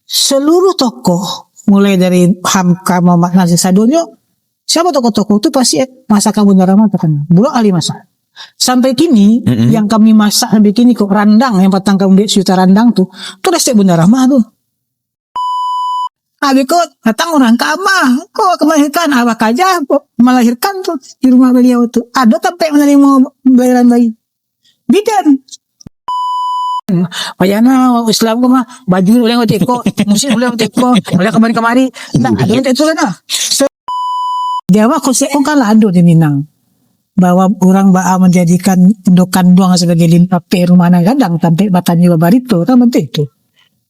seluruh tokoh mulai dari Hamka Muhammad Nasir Sadonyo, siapa tokoh-tokoh itu pasti masakan Bunda Rahma terkenal. Bulog ahli masak. Sampai kini yang kami masak sampai kini kok randang yang patang kamu lihat juta randang tuh resep Bunda Rahma tuh. Habis kok datang orang Kamah, kok melahirkan apa aja melahirkan tuh di rumah beliau tuh. Ada sampai menerima bayaran bayi. Bidan. Payana Islam mah baju boleh teko, muslim boleh teko, boleh kemari-kemari. Nah, ada yang itu lah. Jawa konsep kan lado di Minang. Bahwa orang Ba'a menjadikan Indokan Doang sebagai limpape rumah gadang sampai Batanyo Babarito, kan itu.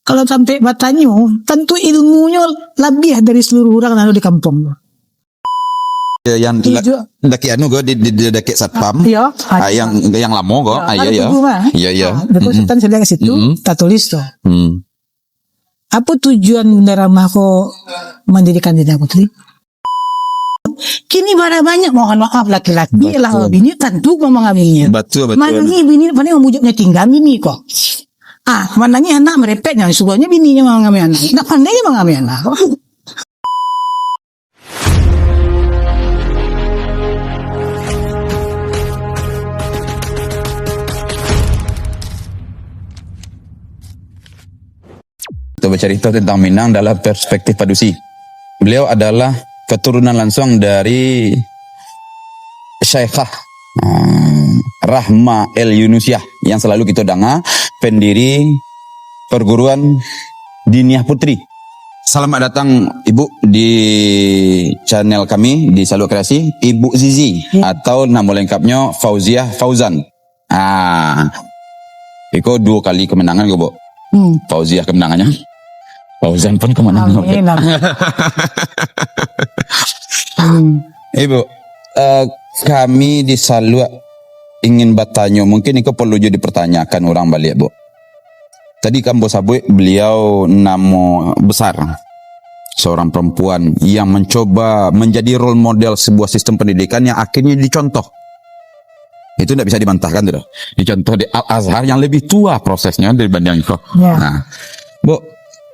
Kalau sampai Batanyo, tentu ilmunya lebih dari seluruh orang yang ada di kampung. Yang daki anu go di daki satpam. Iya. Yang lama go. Iya. Betul setan saya ke situ, tak tulis tuh. Apa tujuan Bunda Rahma kok mendirikan Dinda Putri? Kini banyak mohon maaf laki-laki lah bini tentu mengambilnya. Betul. Manangi bini paling membujuknya tinggal bini kok. Manangi anak merepetnya sebelumnya bininya mengambil anak. Nak pandainya mengambil anak. Kita bercerita tentang Minang dalam perspektif Padusi. Beliau adalah keturunan langsung dari Syekhah Rahma El Yunusiah yang selalu kita dengar, pendiri perguruan Diniyah Putri. Selamat datang Ibu di channel kami di Saluk Kreasi, Ibu Zizi atau nama lengkapnya Fauziah Fauzan. Iko 2 kali kemenangan gue, Bu. Fauziah kemenangannya. Fauzan pun kemenangan. Ibu, kami di Saluk ingin bertanya, mungkin itu perlu jadi dipertanyakan orang balik, Bu. Tadi kan Bos Abu, beliau nama besar, seorang perempuan yang mencoba menjadi role model sebuah sistem pendidikan yang akhirnya dicontoh. Itu tidak bisa dibantahkan, tidak. Dicontoh di Al-Azhar yang lebih tua prosesnya dibanding itu. Ya. Nah, Bu,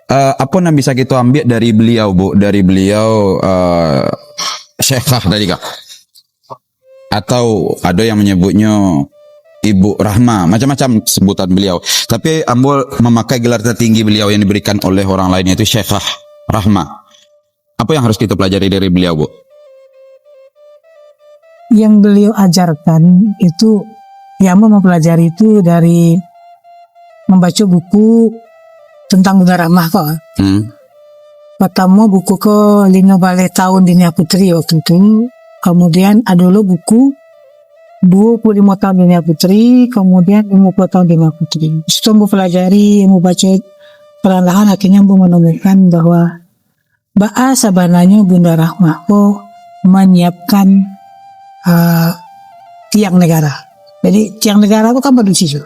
apa yang bisa kita ambil dari beliau, Bu? Dari beliau Syekhah tadi, Kak? Atau ada yang menyebutnya Ibu Rahma, macam-macam sebutan beliau. Tapi Ambul memakai gelar tertinggi beliau yang diberikan oleh orang lain, yaitu Syekhah Rahma. Apa yang harus kita pelajari dari beliau, Bu? Yang beliau ajarkan itu, yang mau mempelajari itu dari membaca buku tentang Bunda Rahma kok. Pertama buku ke 5 balai tahun Diniyah Putri waktu itu. Kemudian ada lo buku 25 tahun Diniyah Putri, kemudian 50 tahun Diniyah Putri. Setelah mau pelajari, mau baca perlahan-lahan, akhirnya mau menemukan bahwa Ba'a sebenarnya Bunda Rahma kok menyiapkan tiang negara. Jadi tiang negara itu kan Padusi juga.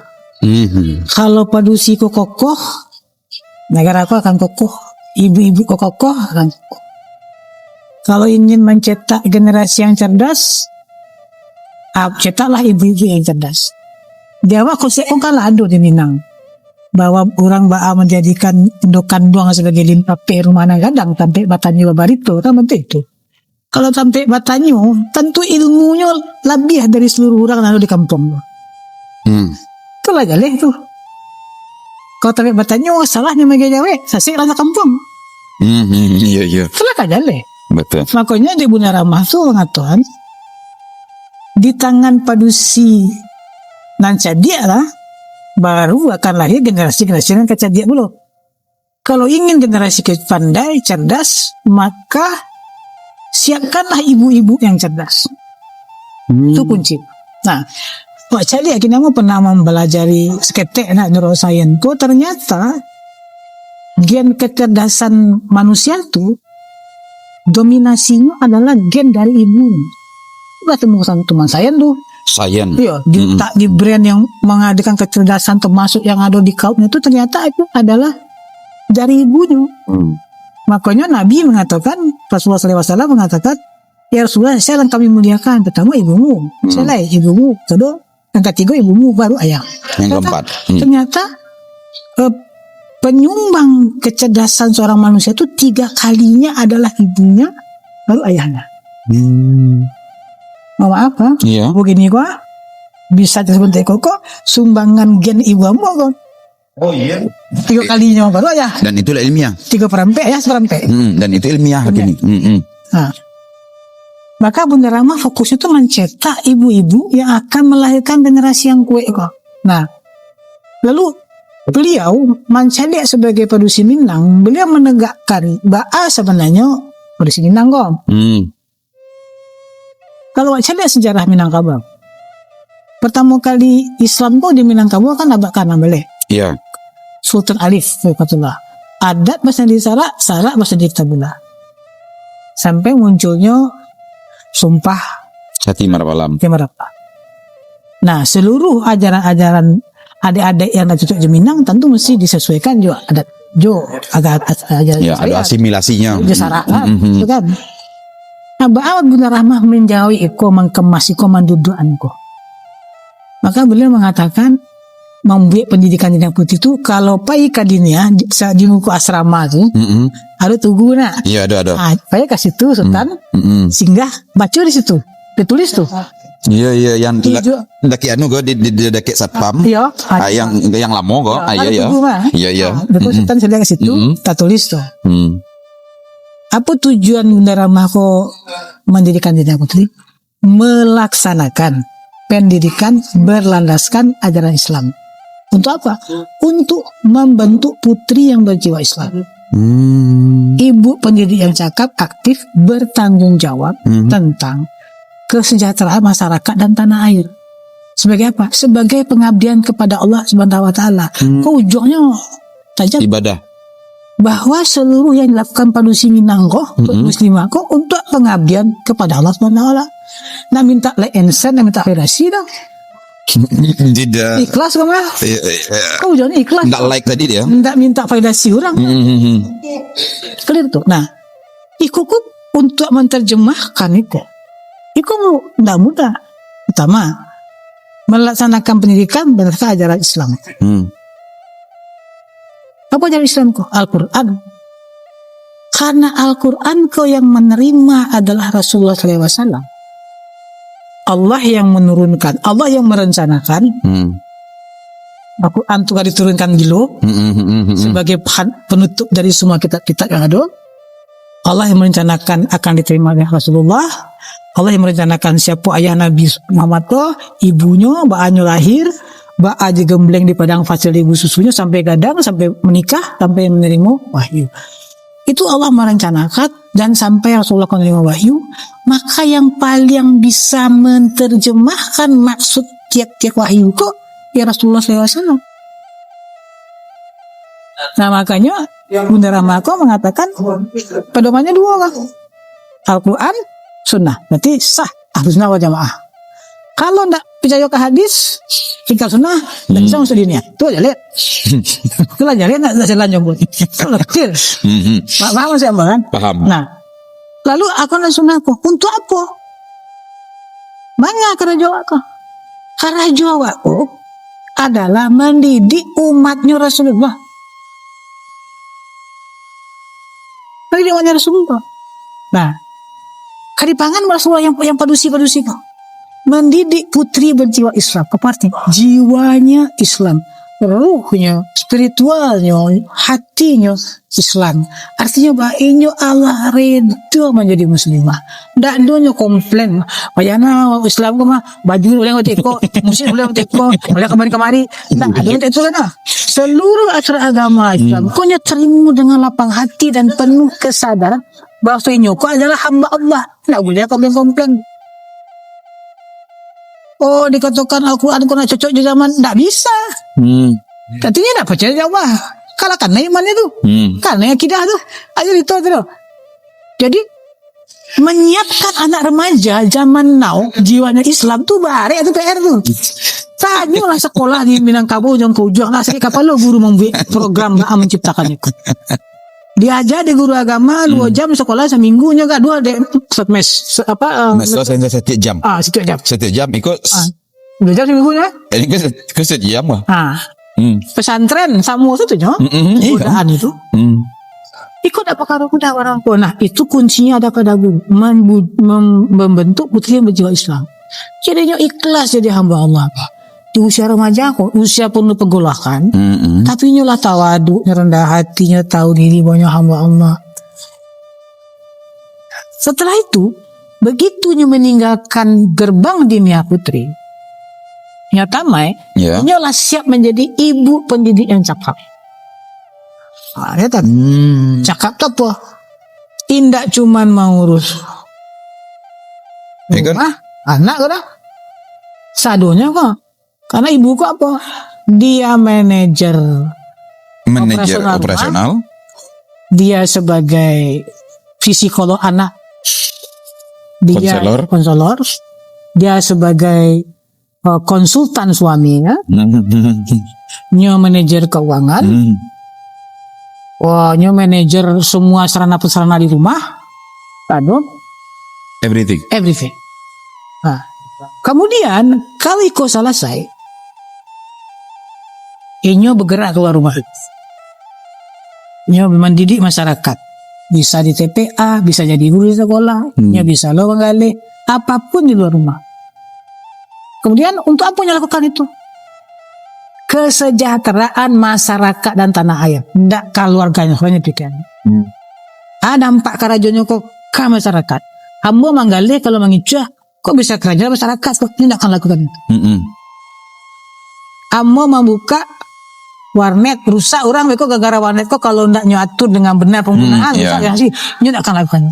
Kalau Padusi kok kokoh, negara aku akan kokoh. Ibu-ibu kok kokoh akan kokoh. Kalau ingin mencetak generasi yang cerdas, cetaklah ibu-ibu yang cerdas. Jawa konsep kan lado di Minang. Bahwa orang Ba'a menjadikan Indokan Doang sebagai limpape rumah gadang sampai Batanyo Babarito, kan itu. Kalau sampai Batanyo, tentu ilmunya lebih dari seluruh orang yang ada di kampung. Itu lah jaleh tuh. Kalau sampai Batanyo, salahnya megai Jawa, sasik rasa kampung. Iya. Itulah kan jaleh. Betul. Makanya di Bunda Rahma itu mengatakan di tangan Padusi nan cadia lah baru akan lahir generasi-generasi yang kecadia dulu. Kalau ingin generasi pandai, cerdas, maka siapkanlah ibu-ibu yang cerdas. Itu kunci. Nah, Pak Cali akhirnya mau pernah mempelajari seketek neuroscience itu ternyata gen kecerdasan manusia itu dominasinya adalah gen dari ibu. Ketemu sama teman saya tuh. Sains. Iya, di brand yang mengadakan kecerdasan termasuk yang ada di kaumnya itu ternyata itu adalah dari ibunya. Makanya Nabi mengatakan, Rasulullah SAW mengatakan, ya Rasulullah, saya yang kami muliakan. Pertama ibumu, saya ibumu. Kedua, yang ketiga ibumu, baru ayah. Yang keempat. Ternyata penyumbang kecerdasan seorang manusia itu 3 kalinya adalah ibunya, lalu ayahnya. Mau apa? Iya. Begini kok bisa disebut kok sumbangan gen ibumu kok. Oh iya. 3 kalinya baru ayah. Dan itulah ilmiah. 3/4 ya, 1/4. Dan itu ilmiah gini. Nah, maka Bunda Rama fokusnya itu mencetak ibu-ibu yang akan melahirkan generasi yang kuat kok. Nah, lalu beliau mencadek sebagai padusi Minang, beliau menegakkan bahwa sebenarnya padusi Minang kok. Kalau cadek sejarah Minangkabau, pertama kali Islam kok di Minangkabau kan abad kanan boleh. Iya. Sultan Alif Fatullah. Adat bahasa di Sarak bahasa di Tabula. Sampai munculnya Sumpah Hati Marapalam. Marapa. Nah, seluruh ajaran-ajaran adik-adik yang cocok di Minang tentu mesti disesuaikan juga adat agak ajaran Ya, ada asimilasinya. di Sarak itu kan. Nah, bahwa Bunda Rahmah menjauhi iko, mengkemas iko, mendudukan iko. Maka beliau mengatakan membuat pendidikan jenjang putih itu kalau pai kadinya di muka asrama tuh ada tugu nak. Iya, ada. Nah, pai kasih tuh Sultan singgah baca di situ, ditulis tuh. Iya, yang Tujuh. daki anu go di daki satpam. Iya, yang lama go. Iya. Iya. Betul Sultan saya ke situ, tak tulis tuh. Apa tujuan Bunda Rahmah kok mendirikan jenjang putri? Melaksanakan pendidikan berlandaskan ajaran Islam. Untuk apa? Untuk membentuk putri yang berjiwa Islam. Ibu pendidik yang cakap, aktif, bertanggung jawab tentang kesejahteraan masyarakat dan tanah air. Sebagai apa? Sebagai pengabdian kepada Allah Subhanahu wa taala. Kok ujungnya tajam Ibadah. bahwa seluruh yang dilakukan padusi Minangko muslimah kok untuk pengabdian kepada Allah Subhanahu wa taala. Nak minta ensen, nak minta federasi dah. Tidak. Ikhlas kok mah. Kau jangan ikhlas. Nggak like tadi dia. Minta federasi orang. Clear tuh. Nah, iku untuk menerjemahkan itu. Iku tidak mudah. Pertama, melaksanakan pendidikan berdasarkan ajaran Islam. Apa ajaran Islam kok? Al-Quran. Karena Al-Quran kau yang menerima adalah Rasulullah SAW. Allah yang menurunkan, Allah yang merencanakan. Al-Quran itu diturunkan dulu sebagai penutup dari semua kitab-kitab yang ada. Allah yang merencanakan akan diterima oleh Rasulullah. Allah yang merencanakan siapa ayah Nabi Muhammad kok, ibunya, baannya lahir, baa digembleng di padang fasil ibu susunya sampai gadang, sampai menikah, sampai menerima wahyu. Itu Allah merencanakan dan sampai Rasulullah menerima wahyu, maka yang paling bisa menerjemahkan maksud tiap-tiap wahyu kok ya Rasulullah SAW. Nah makanya Bunda Rahmah mengatakan pedomannya 2 lah, Al-Quran, Sunnah. Berarti sah Ahlus Sunnah wal Jamaah. Kalau tidak percaya ke hadis, tinggal Sunnah, tidak bisa masuk dunia. Itu aja lihat. Itulah aja lihat, tidak jalan jomblo. Kecil. Paham sih Mbak kan? Paham. Nah, lalu Al-Quran dan Sunnah kok untuk apa? Mana karena Jawa kok? Karena Jawa kok adalah mendidik umatnya Rasulullah. Mendidik umatnya Rasulullah. Nah, kadipangan Rasulullah yang padusi kok. Mendidik putri berjiwa Islam, keparti jiwanya Islam, ruhnya, spiritualnya, hatinya Islam. Artinya bahwa Allah redha menjadi muslimah. Ndak donya komplain. Bayana Islam mah baju boleh teko, muslim boleh teko, boleh kemari. Ndak ada yang itu kan. Seluruh acara agama Islam konya terima dengan lapang hati dan penuh kesadaran bahwa kok adalah hamba Allah. Ndak boleh komplain. Oh, dikatakan Al-Quran kurang cocok di zaman, tidak bisa. Artinya tidak percaya Jawa. Kalau karena iman itu, karena akidah itu, aja itu. Jadi menyiapkan anak remaja zaman now jiwanya Islam tuh bare itu PR tuh. Tanya lah sekolah di Minangkabau yang kau jual lah saya kapal lo guru membuat program menciptakan itu. Diajar di guru agama 2 jam sekolah seminggunya gak 2 deh mes mes setiap jam. Setiap jam. Setiap jam ikut 2 jam seminggunya. Ini ke setiap jam lah. pesantren Samuel itu nyo, Iya. godaan itu. Hmm. Ikut apa karo kuda orang tua. Nah itu kuncinya ada pada membentuk putri yang berjiwa Islam. Jadi nyo ikhlas jadi hamba Allah. Di usia remaja kok, usia penuh pergolakan. Tapi nyo lah tawadu, nyo rendah hati, nyo tahu diri bahwa hamba Allah. Setelah itu, begitu nyo meninggalkan gerbang Dinia Putri, nyo tamai, Ya. nyo lah siap menjadi ibu pendidik yang cakap. Nah, lihat cakap tuh apa? Tidak cuman mau urus Ya kan? rumah, anak kok. Sadonya kok. Karena ibuku apa? Dia manajer Manajer Operasional operasional. dia sebagai psikolog anak, dia konselor, dia sebagai konsultan suaminya, nyo manajer keuangan, nyo manajer semua sarana prasarana di rumah, aduh, Everything. everything. Nah, kemudian kalau iko selesai, inyo bergerak keluar rumah. Nyo mendidik masyarakat. Bisa di TPA, bisa jadi guru di sekolah, nyo bisa lo menggali apapun di luar rumah. Kemudian untuk apa nyo lakukan itu? Kesejahteraan masyarakat dan tanah air. Tidak keluarganya, hanya pikiran. Dampak kerajonyo kok ke masyarakat. Hamba menggali kalau mengicah, kok bisa kerajaan masyarakat? Kok tidak akan lakukan itu. Hamba membuka warnet rusak orang mereka gara-gara warnet kok kalau ndak nyatur dengan benar penggunaan iya. sih ndak akan lakukan.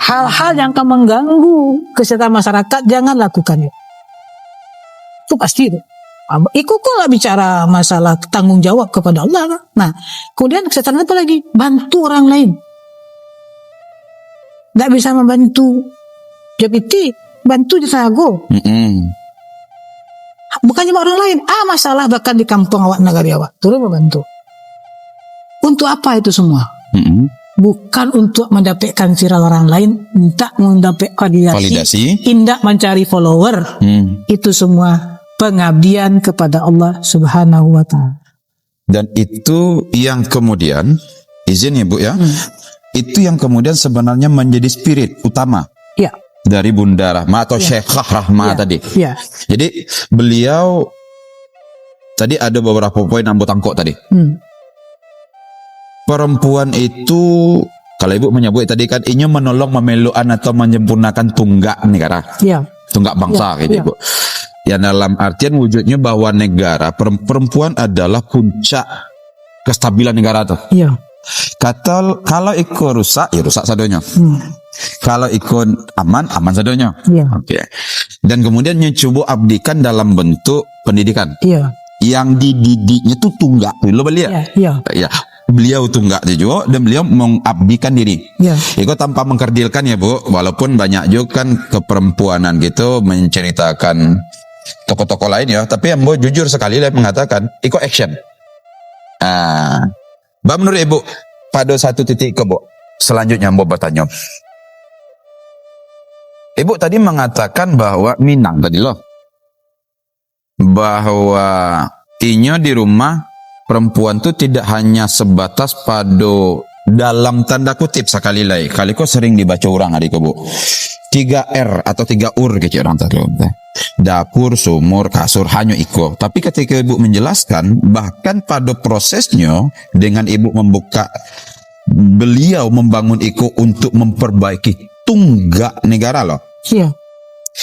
Hal-hal yang akan mengganggu kesehatan masyarakat jangan lakukan itu pasti itu. Ikut kok lah bicara masalah tanggung jawab kepada Allah kan? Nah kemudian kesehatan apa lagi, bantu orang lain. Nggak bisa membantu JPT, bantu di Sago. Bukan cuma orang lain, masalah bahkan di kampung awak, negari awak, turun membantu. Untuk apa itu semua? Bukan untuk mendapatkan viral orang lain, tidak mendapatkan validasi, tidak mencari follower. Itu semua pengabdian kepada Allah Subhanahu wa Ta'ala. Dan itu yang kemudian, izin ya Bu ya, itu yang kemudian sebenarnya menjadi spirit utama. Ya. Dari Bunda Rahma atau Syekhah Rahma tadi. Ya. Jadi beliau tadi ada beberapa poin ambo tangkok tadi. Perempuan itu kalau Ibu menyebut tadi kan ini menolong memelukan atau menyempurnakan tunggak negara. Ya. Tunggak bangsa gitu Ibu. Ya dalam artian wujudnya bahwa negara perempuan adalah puncak kestabilan negara tuh. Iya. Kalau ikut rusak, ya rusak sadonya. Kalau ikut aman sadonya. Iya. Oke. Dan kemudian coba abdikan dalam bentuk pendidikan. Iya. Yang dididiknya tuh tunggak. Lo beliau. Iya. Ya. Beliau tunggak juga dan beliau mengabdikan diri. Iya. Itu tanpa mengkerdilkan ya Bu. Walaupun banyak juga kan keperempuanan gitu menceritakan tokoh-tokoh lain ya. Tapi Ambo jujur sekali lah mengatakan, itu action. Mbak menurut Ibu pada satu titik ke Bu, selanjutnya Mbak bertanya. Ibu tadi mengatakan bahwa Minang tadi loh, bahwa inyo di rumah perempuan tuh tidak hanya sebatas pada dalam tanda kutip sekali lagi, kali kok sering dibaca orang adik Bu, 3R atau 3 ur gitu orang tadi. Dapur, sumur, kasur, hanya iko. Tapi ketika Ibu menjelaskan, bahkan pada prosesnya dengan Ibu membuka, beliau membangun iko untuk memperbaiki tunggak negara loh. Iya.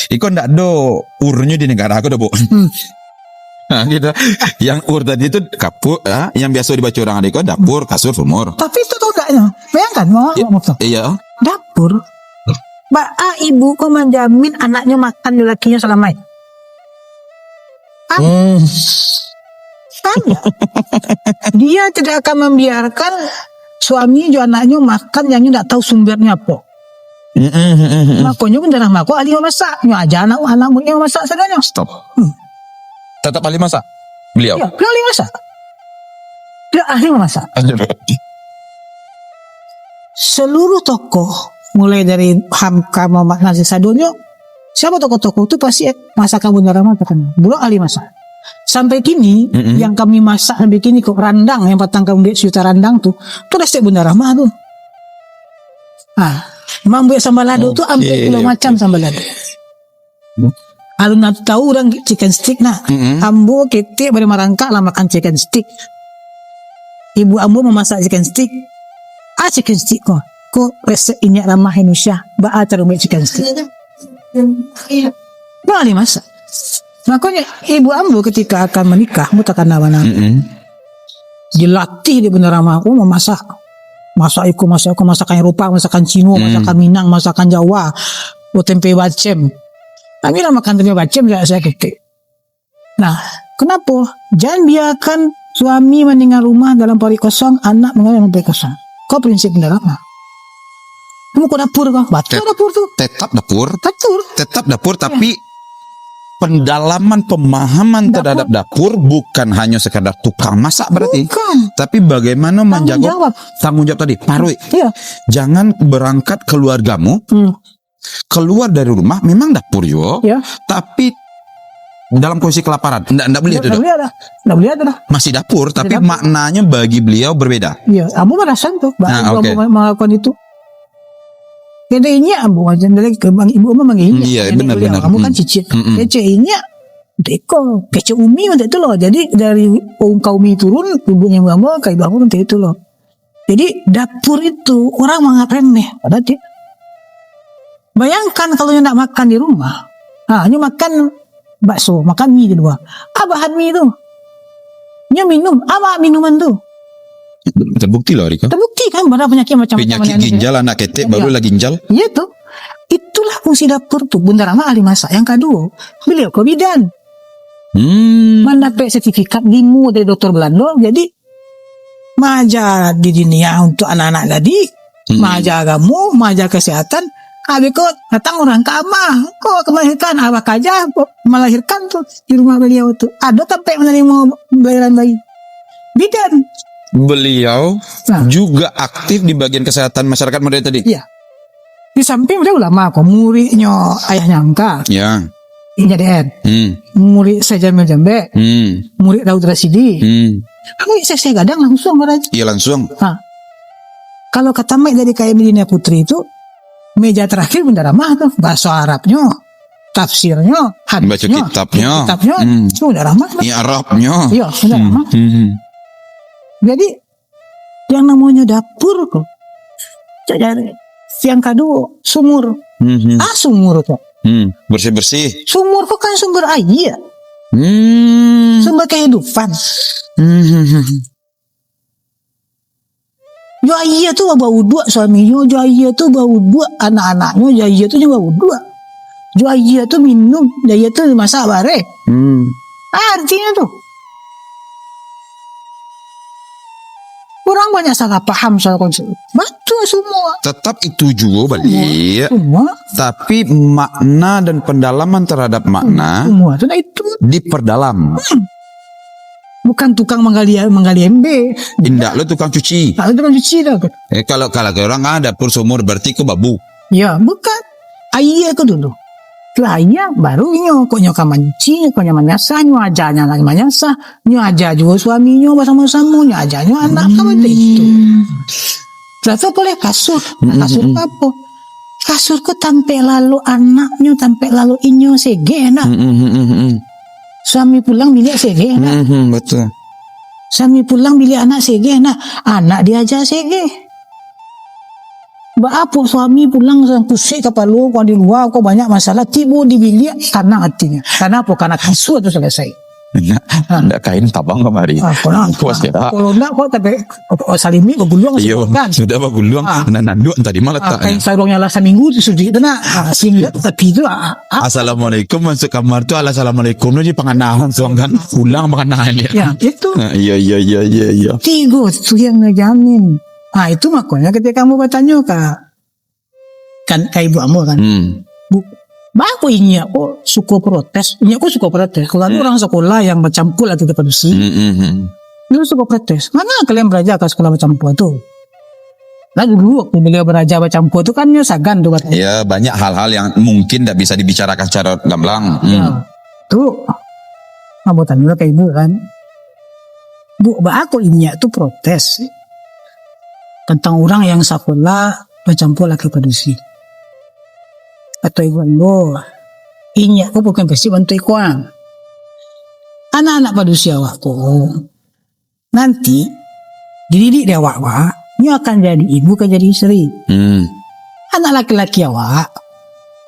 Iko ndak do urnya di negara aku dah Bu. Nah gitu. Yang ur tadi itu kapur, yang biasa dibaca orang adik dapur, kasur, sumur. Tapi itu tunggaknya, bayangkan mau Iya. dapur. Ibu kok menjamin anaknya makan di lakinya selama ini? Tanya. Dia tidak akan membiarkan suami juga anaknya makan yang tidak tahu sumbernya apa. Makanya pun darah mako ahli masak. Aja anakmu yang masak sadanya. Stop. Tetap ahli masak? Beliau? Ya, beliau ahli masak. Dia ahli memasak. Seluruh tokoh mulai dari Hamka Muhammad Nasir Sadonyo, siapa tokoh-tokoh itu pasti masakan Bunda Rahma terkenal. Beliau ahli masak. Sampai kini yang kami masak sampai kini kok randang yang patang kamu juta randang tuh resep Bunda Rahma tuh. Memang buat sambal lado tuh hampir kilo macam sambal lado. Alun tahu orang chicken stick ambo ketik pada marangka lah makan chicken stick. Ibu ambo memasak chicken stick. Chicken stick kok resep ini ramah Indonesia. Cara buat chicken stick. Boleh masak. Makanya ibu ambo ketika akan menikah mutakan nawana. Dilatih di Bunda Rahma aku memasak. Masakan Eropa, masakan Cina, masakan Minang, masakan Jawa, tempe bacem. Kami lah makan tempe bacem saya ketik. Nah, kenapa? Jangan biarkan suami meninggal rumah dalam perut kosong, anak mengalami perut kosong. Kau prinsip Bunda Rahma. Kamu kok dapur kau? Baca dapur tuh. Tetap dapur. Betul. Tetap dapur, tapi pendalaman pemahaman terhadap dapur bukan hanya sekadar tukang masak berarti. Bukan. Tapi bagaimana menjaga tanggung jawab tadi. Parui. Iya. Jangan berangkat keluargamu keluar dari rumah memang dapur yo. Iya. Tapi dalam kondisi kelaparan. Enggak boleh itu. Enggak boleh ada. Masih dapur tapi maknanya bagi beliau berbeda. Iya, kamu merasa tuh. Kamu melakukan itu. Kedainya ambo macam dari kebang ibu mah manggilnya. Iya benar. Kamu kan cicit. Kecainya deko kece umi untuk itu loh. Jadi dari kaum turun ibunya mama kayak ibu untuk itu loh. Jadi dapur itu orang menganggap remeh. Padahal dia. Bayangkan kalau nak makan di rumah. Hanya makan bakso, makan mie di luar. Bahan mie itu. Nya minum, minuman tuh. Terbukti loh Rika. Terbukti kan pada penyakit macam-macam. Penyakit ginjal anak ketek barulah ginjal. Iya tuh. Itulah fungsi dapur tuh. Bunda Rahma ahli masak. Yang kedua, beliau ke bidan. Mendapat sertifikat GIMO dari dokter Belanda. Jadi mengajar di dunia untuk anak-anak tadi, mengajar agama, mengajar kesehatan. Habis kok datang orang ke amah, kok melahirkan abah aja melahirkan tuh di rumah beliau tuh. Ada sampai menerima bayaran bayi. Bidan. Beliau juga aktif di bagian kesehatan masyarakat modern tadi. Iya. Di samping beliau ulama kok, muridnya ayahnya angka. Ya. Ini DN. Murid saya Jamil Jambe. Murid Daud Rasidi. Saya kadang langsung berarti. Iya langsung. Kalau kata Mek dari kayak Medina Putri itu meja terakhir Bunda Rahma tuh bahasa Arabnya, tafsirnya, hadisnya, baca kitabnya, Bunda Rahma. Iya Arabnya. Iya Bunda Rahma. Jadi yang namanya dapur kok. Jadi yang kedua sumur. Sumur kok. Bersih-bersih. Sumur kok kan sumber air. Sumber kehidupan. Jo ayah tuh bawa dua suaminya, jo ayah tuh bawa dua anak-anaknya, jo ayah tuh bawa dua. Jo ayah tuh minum, jo ayah tuh masak bare. Artinya tuh orang banyak salah paham soal konsep. Betul semua. Tetap itu juga balik. Semua. Tapi makna dan pendalaman terhadap makna semua itu diperdalam. Bukan tukang menggali embe. Indah lo tukang cuci. Tukang cuci dah. Kalau orang ada dapur sumur berarti ke babu. Ya bukan. Ayah ke dulu. Ayah baru kok nyoka manci, kok nyaman nyasa, nyo ajarnya lagi manyasa, nyo ajar juga suaminya bersama-sama, nyo ajarnya anak kamu itu. Terus boleh kasur apa? Kasur ku tampe lalu anaknya, tampe lalu inyo sege enak. Suami pulang milik sege enak. Betul. Suami pulang milik anak sege enak. Anak diajar sege. Apa suami pulang sang pusing kepala kau di luar kau banyak masalah tiba di bilik karena hatinya. Karena apa? Karena kasur itu selesai. Nggak kain tabang kemari. Kuas ya. Kalau enggak kau tapi salimi kau gulung kan. Sudah apa gulung? Nandu tadi malah tak. Kain sarungnya lah seminggu sudah itu nak singlet tapi itu. Assalamualaikum masuk kamar tu assalamualaikum ni penganahan kan pulang penganahan dia. Ya itu. Iya. Tiga tu yang ngejamin. Itu makanya ketika kamu bertanya kan ibu kamu kan. Aku ini aku suka protes. Ini aku suka protes. Kalau orang sekolah yang bercampur atau produksi, itu suka protes. Mana kalian belajar ke sekolah bercampur tu? Nah dulu waktu beliau belajar bercampur tu kan sagan tu katanya. Ya banyak hal-hal yang mungkin tidak bisa dibicarakan secara gamblang. Ya, tu ngabotan dulu ke ibu kan. Bu, aku ini tuh protes tentang orang yang sekolah bercampur laki padusi. Atau ibu, ini aku bukan pasti bantu ikuan. Anak-anak padusi awakku nanti dididik dia awak, ini akan jadi ibu kan jadi istri. Anak laki-laki awak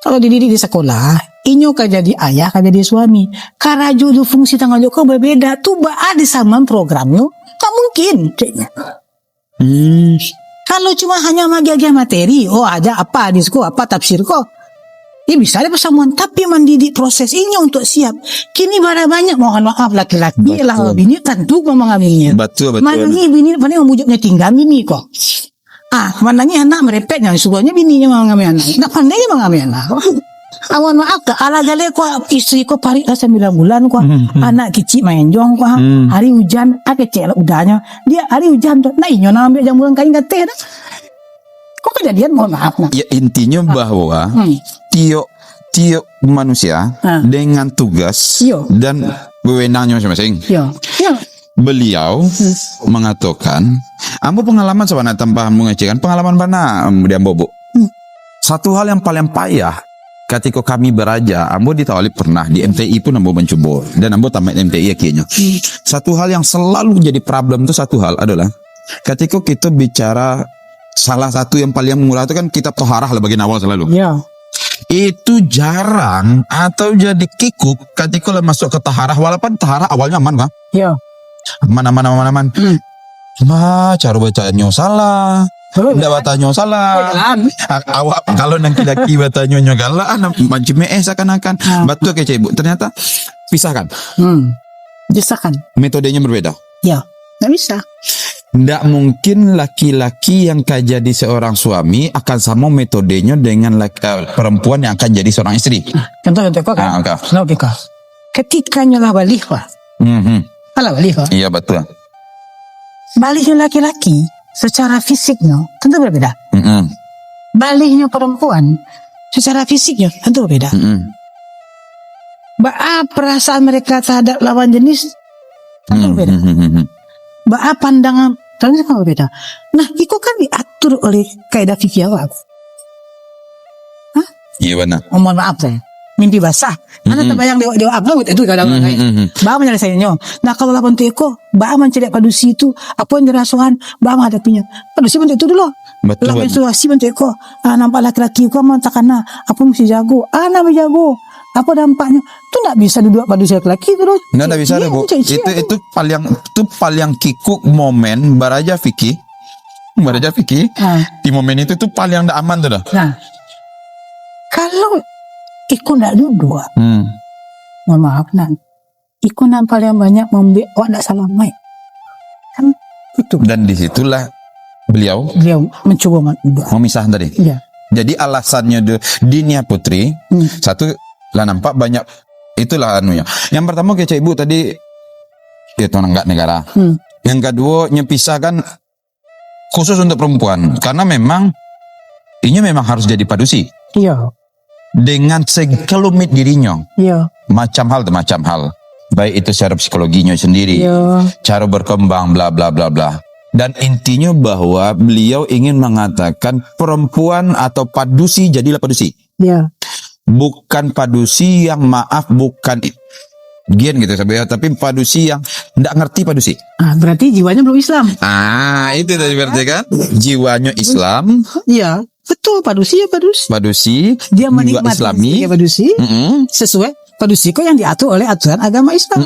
kalau dididik di sekolah, ini akan jadi ayah kan jadi suami. Karena judul fungsi tanggung jawab kau berbeda tuh ada sama programnya, tak mungkin kayaknya. Kalau cuma hanya magi-magi materi, aja apa hadisku, apa tafsirku, ya bisa ada persamaan. Tapi mendidik proses ini untuk siap. Kini banyak mohon maaf laki-laki lah bini tentu memahaminya. Betul. Mana ni bini paling memujuknya tinggal bini kok. Mana ni anak merepetnya, suruhnya bininya mengambil anak. Nak pandainya mengambil anak. Awan maaf ke ala gale ko istri ko parik 9 bulan ko anak kecil main jong ko hari hujan kecil udahnya dia hari hujan tuh nah inyo na ambil jamuran kain kate dah kok kejadian mohon maaf nah. Ya intinya bahwa tiap manusia dengan tugas dan wewenangnya masing-masing. Beliau mengatakan ambo pengalaman sebenarnya tanpa mengecekan pengalaman mana dia bobo. Satu hal yang paling payah ketika kami beraja, ambo di Tawalib pernah, di MTI pun ambo mencoba dan ambo tamat MTI akhirnya. Satu hal yang selalu jadi problem itu satu hal adalah ketika kita bicara salah satu yang paling murah itu kan kitab Toharah lah bagian awal selalu. Itu jarang atau jadi kikuk ketika masuk ke Toharah walaupun Toharah awalnya aman kan? Aman. Cara bacanya salah. Ndak batanya salah. Awak kalau nang laki batanya nyogala macam seakan-akan batu kece ibu. Ternyata pisahkan. Pisahkan. Metodenya berbeda. Nggak bisa. Ndak mungkin laki-laki yang akan jadi seorang suami akan sama metodenya dengan perempuan yang akan jadi seorang istri. Contoh kok kan. Ketika nyolah balik Alah balik Iya betul. Baliknya laki-laki secara fisiknya tentu berbeda. Baliknya perempuan secara fisiknya tentu berbeda. Perasaan mereka terhadap lawan jenis tentu berbeda. Pandangan tentu berbeda. Nah, itu kan diatur oleh kaidah fikih awak. Iya benar. Mohon maaf saya. Mimpi basah. Mana terbayang dewa abang itu kadang lain. Bah menyelesaikannya. Nah kalau lapan teko, bah mencari padusi itu apa yang dirasuhan, bah menghadapinya. Padusi bentuk itu dulu. Betul. Menstruasi bentuk teko. Nampak laki-laki kau mentakana, apa mesti jago? Nak jago. Apa dampaknya? Itu tak bisa duduk padusi laki-laki terus. Nggak bisa deh bu. Itu paling kikuk momen baraja fikih. Di momen itu paling tidak aman tuh dah. Nah, kalau Iku ndak duduk. Mohon maaf nan. Iku nampal yang banyak ndak salam mai. Kan itu. Dan disitulah beliau mencoba memisah tadi. Iya. Jadi alasannya Dinia Putri satu lah nampak banyak itulah anunya. Yang pertama kece ibu tadi itu enggak negara. Yang kedua nyepisahkan khusus untuk perempuan karena memang ini memang harus jadi padusi. Iya. Dengan sekelumit dirinya. Macam hal. Baik itu secara psikologinya sendiri. Cara berkembang bla bla bla bla. Dan intinya bahwa beliau ingin mengatakan perempuan atau padusi jadilah padusi. Bukan padusi yang bukan gian gitu tapi padusi yang tidak ngerti padusi. Berarti jiwanya belum Islam. Itu tadi berarti kan jiwanya Islam. Iya. Betul, padusi. Dia menikmati Islami padusi sesuai padusi kok yang diatur oleh aturan agama Islam.